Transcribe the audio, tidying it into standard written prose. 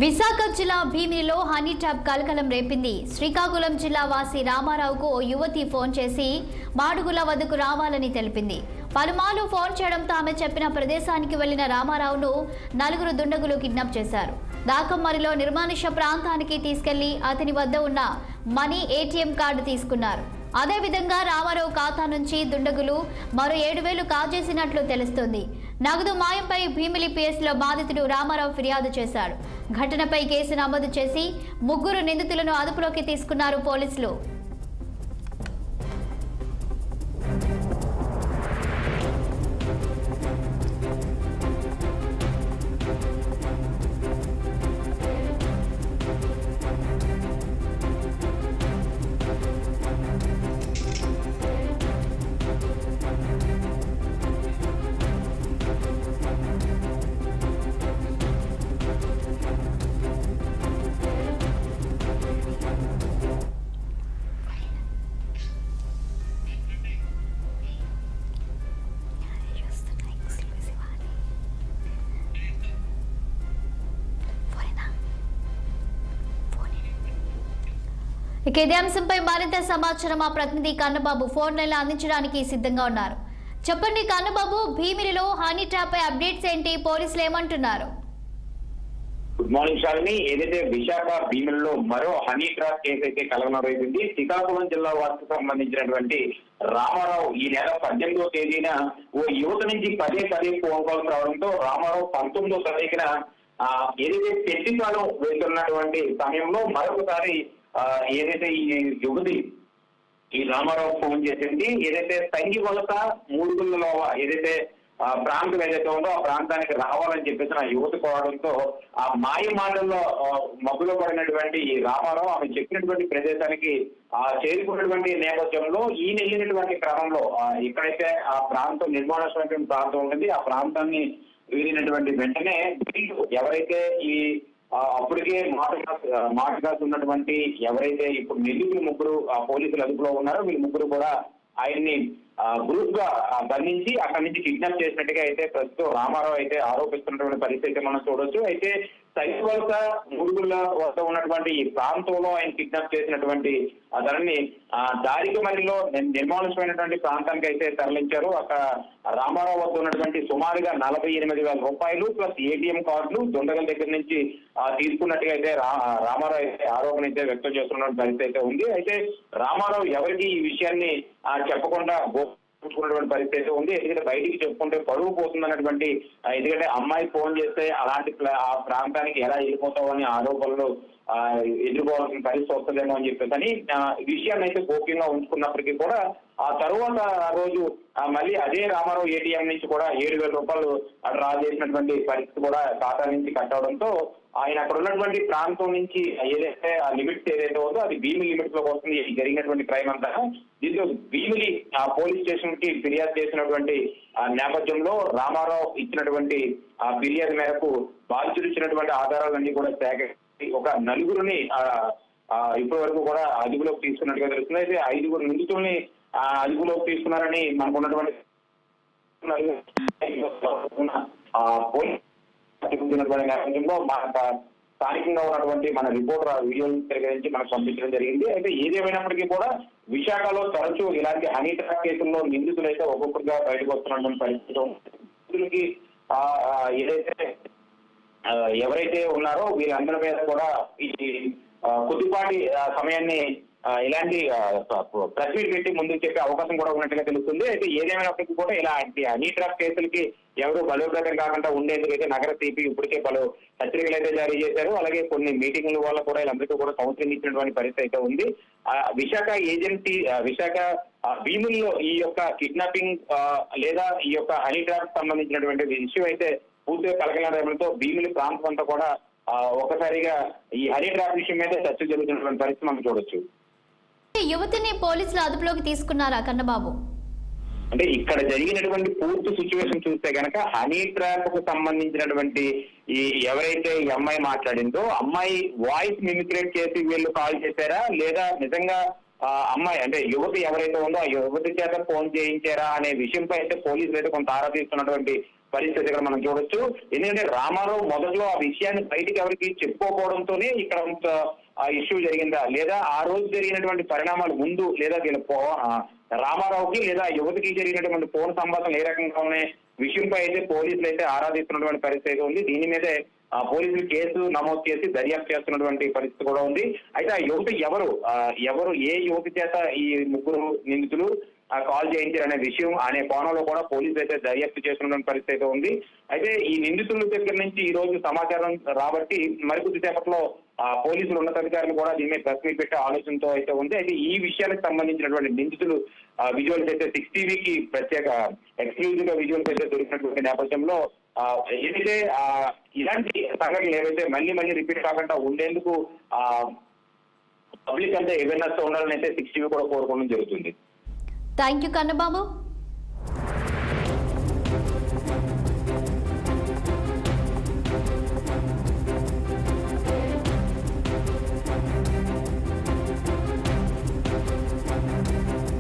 విశాఖ జిల్లా భీమిలిలో honey trap కలకలం రేపింది. శ్రీకాకుళం జిల్లా వాసి రామారావుకు ఓ యువతి ఫోన్ చేసి మాడుగుల వద్దకు రావాలని తెలిపింది. పలుమార్లు ఫోన్ చేయడంతో ఆమె చెప్పిన ప్రదేశానికి వెళ్లిన రామారావును నలుగురు దుండగులు కిడ్నాప్ చేశారు. దాకమ్మరిలో నిర్మానుష్య ప్రాంతానికి తీసుకెళ్లి అతని వద్ద ఉన్న మనీ ఏటీఎం కార్డు తీసుకున్నారు. అదేవిధంగా రామారావు ఖాతా నుంచి దుండగులు మరో 7,000 కాజేసినట్లు తెలుస్తోంది. నగదు మాయంపై భీమిలి పిఎస్లో బాధితుడు రామారావు ఫిర్యాదు చేశాడు. ఘటనపై కేసు నమోదు చేసి 3 నిందితులను అదుపులోకి తీసుకున్నారు పోలీసులు. ఇక ఇదే అంశంపై మరింత సమాచారం మా ప్రతినిధి కన్నబాబు ఫోన్ లైన్లో అందించడానికి సిద్ధంగా ఉన్నారు. చెప్పండి కన్నబాబు, భీమిలిలో హనీ ట్రాప్ పై అప్డేట్స్ ఏంటి? పోలీసులు ఏమంటున్నారు? Good morning Shalini. ఏదైతే విశాఖ భీమిలిలో మరో హనీ ట్రాప్ కేసు అయితే కలగనరైంది. శ్రీకాకుళం జిల్లా వారికి సంబంధించినటువంటి రామారావు ఈ నెల 18వ తేదీన ఓ యువత నుంచి పదే ఫోన్ కాల్స్ రావడంతో రామారావు 19వ తారీఖున ఏదైతే పెళ్లికాలం వెళ్తున్నటువంటి సమయంలో మరొకసారి ఏదైతే ఈ యువతి ఈ రామారావు ఫోన్ చేసింది. ఏదైతే సంగి వలస మూడుగుళ్ళలో ఏదైతే ప్రాంతం ఏదైతే ఉందో ఆ ప్రాంతానికి రావాలని చెప్పేసి ఆ యువత కోరడంతో ఆ మాయ మాటల్లో మబ్బులో పడినటువంటి ఈ రామారావు ఆమె చెప్పినటువంటి ప్రదేశానికి చేరుకున్నటువంటి నేపథ్యంలో ఈయన వెళ్ళినటువంటి క్రమంలో ఎక్కడైతే ఆ ప్రాంతం నిర్మాణమైనటువంటి ప్రాంతం ఉంటుంది ఆ ప్రాంతాన్ని వెళ్ళినటువంటి వెంటనే ఎవరైతే ఈ అప్పటికే మాటగా ఉన్నటువంటి ఎవరైతే ఇప్పుడు నిందితులు 3 పోలీసులు అదుపులో ఉన్నారో వీళ్ళు 3 కూడా ఆయన్ని గ్రూప్ గా బంధించి అక్కడి నుంచి కిడ్నాప్ చేసినట్టుగా అయితే ప్రస్తుతం రామారావు అయితే ఆరోపిస్తున్నటువంటి పరిస్థితి మనం చూడొచ్చు. అయితే సైన్స్ వలస మూడుగుళ్ళ వద్ద ఉన్నటువంటి ఈ ప్రాంతంలో ఆయన కిడ్నాప్ చేసినటువంటి దానిని దారికమరిలో నిర్మానుష్యమైనటువంటి ప్రాంతానికి అయితే తరలించారు. అక్కడ రామారావు వద్ద ఉన్నటువంటి సుమారుగా 48,000 రూపాయలు ప్లస్ ఏటీఎం కార్డులు దుండగల దగ్గర నుంచి తీసుకున్నట్టుగా అయితే రామారావు అయితే ఆరోపణ అయితే వ్యక్తం చేస్తున్న పరిస్థితి అయితే ఉంది. అయితే రామారావు ఎవరికి ఈ విషయాన్ని చెప్పకుండా చూసుకున్నటువంటి పరిస్థితి అయితే ఉంది. ఎందుకంటే బయటికి చెప్పుకుంటే పరువు పోతుంది అన్నటువంటి, ఎందుకంటే అమ్మాయి ఫోన్ చేస్తే అలాంటి ఆ ప్రాంతానికి ఎలా వెళ్ళిపోతావు అని ఆరోపణలు ఎదుర్కోవాల్సిన పరిస్థితి వస్తుందేమో అని చెప్పేసి విషయాన్ని అయితే గోప్యంగా ఉంచుకున్నప్పటికీ కూడా ఆ తరువాత రోజు మళ్ళీ అదే రామారావు ఏటీఎం నుంచి కూడా 7,000 రూపాయలు డ్రా చేసినటువంటి పరిస్థితి కూడా ఖాతా నుంచి కట్టడంతో ఆయన అక్కడ ఉన్నటువంటి ప్రాంతం నుంచి ఏదైతే ఆ లిమిట్స్ ఏదైతే ఉందో అది భీమిలి లిమిట్స్ లోకి వస్తుంది జరిగినటువంటి క్రైమ్ అంతా. దీంతో భీమిలి పోలీస్ స్టేషన్ కి ఫిర్యాదు చేసినటువంటి నేపథ్యంలో రామారావు ఇచ్చినటువంటి ఫిర్యాదు మేరకు బాధితులు ఇచ్చినటువంటి ఆధారాలన్నీ కూడా సేకరించి ఒక 4గురిని ఇప్పటి వరకు కూడా అదుపులోకి తీసుకున్నట్టుగా తెలుస్తుంది. అయితే 5 నిందితుల్ని అదుపులోకి తీసుకున్నారని మనకు ఉన్నటువంటి నేపథ్యంలో స్థానికంగా ఉన్నటువంటి మన రిపోర్టర్ వీడియోలు సేకరించి మనకు పంపించడం జరిగింది. అయితే ఏదేమైనప్పటికీ కూడా విశాఖలో తరచూ ఇలాంటి హనీ ట్రాప్ కేసుల్లో నిందితులు అయితే ఒక్కొక్కరిగా బయటకు వస్తున్నటువంటి పరిస్థితులకి ఏదైతే ఎవరైతే ఉన్నారో వీరందరి మీద కూడా ఈ కొద్దిపాటి సమయాన్ని ఇలాంటి ప్రెస్ మీట్ పెట్టి ముందుకు చెప్పే అవకాశం కూడా ఉన్నట్టుగా తెలుస్తుంది. అయితే ఏదేమైనప్పటికీ కూడా ఇలాంటి హనీ ట్రాప్ కేసులకి ఎవరు బలోపేతం కాకుండా ఉండేందుకు అయితే నగర సిపి ఇప్పటికే పలు హెచ్చరికలు అయితే జారీ చేశారు. అలాగే కొన్ని మీటింగ్ల వల్ల కూడా వీళ్ళందరికీ కూడా కౌన్సిలింగ్ ఇచ్చినటువంటి పరిస్థితి అయితే ఉంది. విశాఖ ఏజెన్సీ విశాఖ భీముల్లో ఈ యొక్క కిడ్నాపింగ్ లేదా ఈ యొక్క హనీ ట్రాప్ సంబంధించినటువంటి విషయం అయితే పూర్తిగా కలకలంతో భీమిలి ప్రాంతం అంతా కూడా ఒక్కసారిగా ఈ హనీ ట్రాప్ విషయం మీద చర్చ జరుగుతున్నటువంటి పరిస్థితి మనం చూడొచ్చు. యువతిని పోలీసులు అదుపులోకి తీసుకున్నారా కన్నబాబు? అంటే ఇక్కడ జరిగినటువంటి పూర్తి సిచ్యువేషన్ చూస్తే కనుక హనీ ట్రాప్ కు సంబంధించినటువంటి ఈ ఎవరైతే ఈ అమ్మాయి మాట్లాడిందో అమ్మాయి వాయిస్ మిమిక్రేట్ చేసి వీళ్ళు కాల్ చేశారా లేదా నిజంగా అమ్మాయి అంటే యువతి ఎవరైతే ఉందో ఆ యువతి చేత ఫోన్ చేయించారా అనే విషయంపై అయితే పోలీసులు అయితే కొంత ఆరా తీస్తున్నటువంటి పరిస్థితి ఇక్కడ మనం చూడొచ్చు. ఎందుకంటే రామారావు మొదట్లో ఆ విషయాన్ని బయటికి ఎవరికి చెప్పుకోకపోవడంతోనే ఇక్కడ ఆ ఇష్యూ జరిగిందా, లేదా ఆ రోజు జరిగినటువంటి పరిణామాలు ముందు, లేదా వీళ్ళ రామారావుకి లేదా యువతికి జరిగినటువంటి ఫోన్ సంభాషణలు ఏ రకంగా ఉన్నాయి విషయంపై అయితే పోలీసులు అయితే ఆరాధిస్తున్నటువంటి పరిస్థితి ఉంది. దీని మీదే పోలీసులు కేసు నమోదు చేసి దర్యాప్తు చేస్తున్నటువంటి పరిస్థితి కూడా ఉంది. అయితే ఆ యువతి ఎవరు ఏ యువతి చేత ఈ ముగ్గురు నిందితులు కాల్ చేయించారనే విషయం అనే కోణంలో కూడా పోలీసులు అయితే దర్యాప్తు చేస్తున్న పరిస్థితి ఉంది. అయితే ఈ నిందితుల దగ్గర నుంచి ఈ రోజు సమాచారం రాబట్టి మరికొద్ది సేపట్లో పోలీసులు ఉన్నతాధికారులు కూడా దీని మీద ప్రెస్ మీట్ పెట్టే ఆలోచనతో అయితే ఉంది. అయితే ఈ విషయానికి సంబంధించినటువంటి నిందితులు విజువల్స్ అయితే 6 టీవీకి ప్రత్యేక ఎక్స్క్లూజివ్ గా విజువల్స్ అయితే దొరికినటువంటి నేపథ్యంలో ఏదైతే ఇలాంటి సంఘటనలు ఏవైతే మళ్ళీ రిపీట్ కాకుండా ఉండేందుకు పబ్లిక్ అంతా అవేర్నెస్ ఉండాలని అయితే 6 టీవీ కూడా కోరుకోవడం జరుగుతుంది. Thank you Kannababu.